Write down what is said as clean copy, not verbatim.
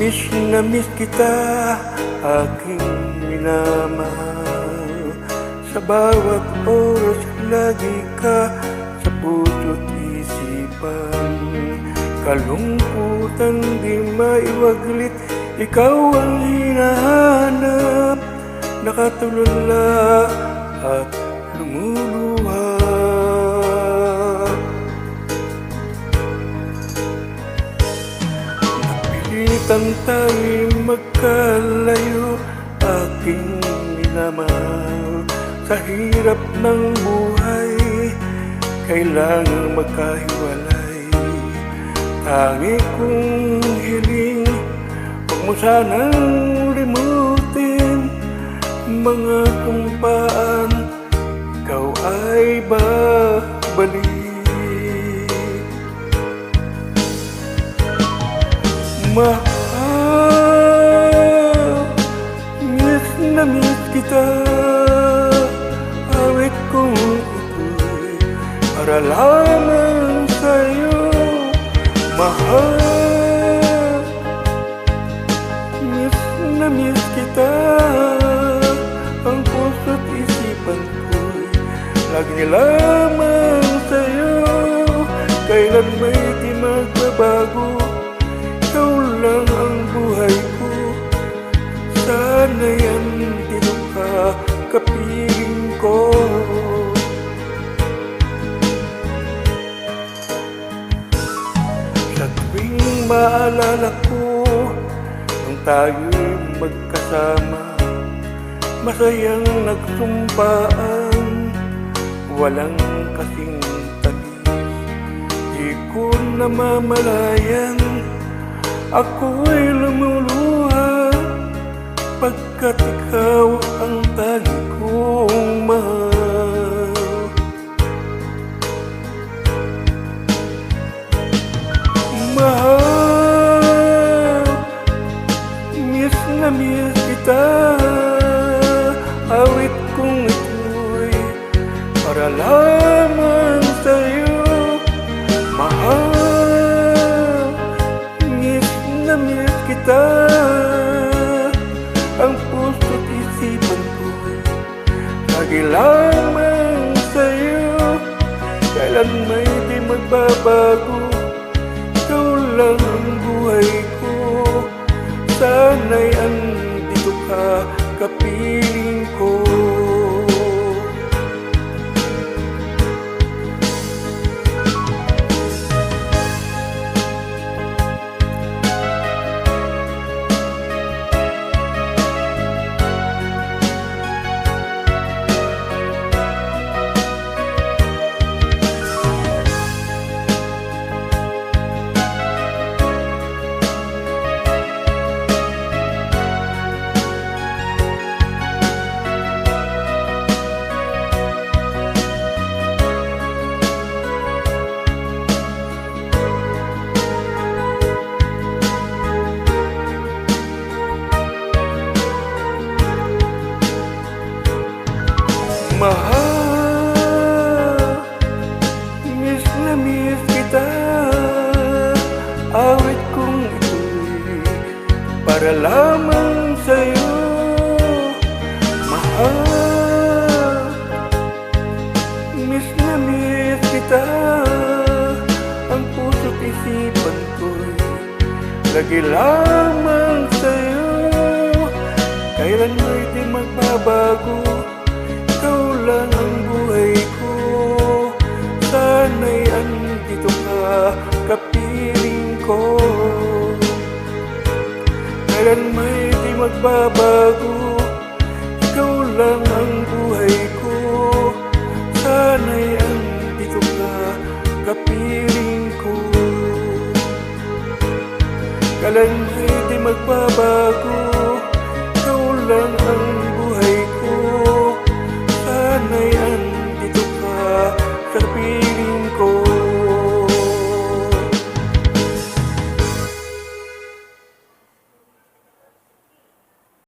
Miss na miss kita, aking minamahal. Sa bawat oras lagi ka sa puso't isipan. Kalungkutan di maiwaglit, ikaw ang hinahanap. Nakatulala at lumuluha. Napilitan tayo'y magkalayo, aking minamahal. Sa hirap ng buhay, kailangang magkahiwalay. Tangi kong hiling, huwag mo sanang limutin. Mga kumpaan, ikaw ay babalik. Mahal, miss na miss kita. Awit kong ito'y para lamang sa'yo. Mahal, miss na miss kita. Ang puso't isipan ko'y lagi lamang sa'yo. Kailan may di magbabago, ikaw lang ang buhay ko. Sana'y andito ka, kapiling ko. Sa tuwing maalala ko nung tayo'y magkasama, masayang nagsumpaan, walang kasing tamis. Di ko namamalayan, ako'y lumuluha, pagkat ikaw ang tagi kong mahal. Mahal, miss na miss kita. Awit kong ito'y para lamang sa'yo. Mahal, miss na miss kita. Ang puso't isipan ko'y lagi lamang sa'yo. Kailan may di magbabago, ikaw lang ang buhay ko. Sana'y andito ka, kapiling ko. Mahal, miss na miss kita. Awit kong ito'y para lamang sa'yo. Mahal, miss na miss kita. Ang puso't isipan ko'y lagi lamang sa'yo. Kailan mo'y di magbabago, ikaw lang ang buhay ko. Sana'y andito ka, kapiling ko. Kailan may di magbabago, ikaw lang ang buhay ko. Sana'y andito ka, kapiling ko. Kailan may di magbabago,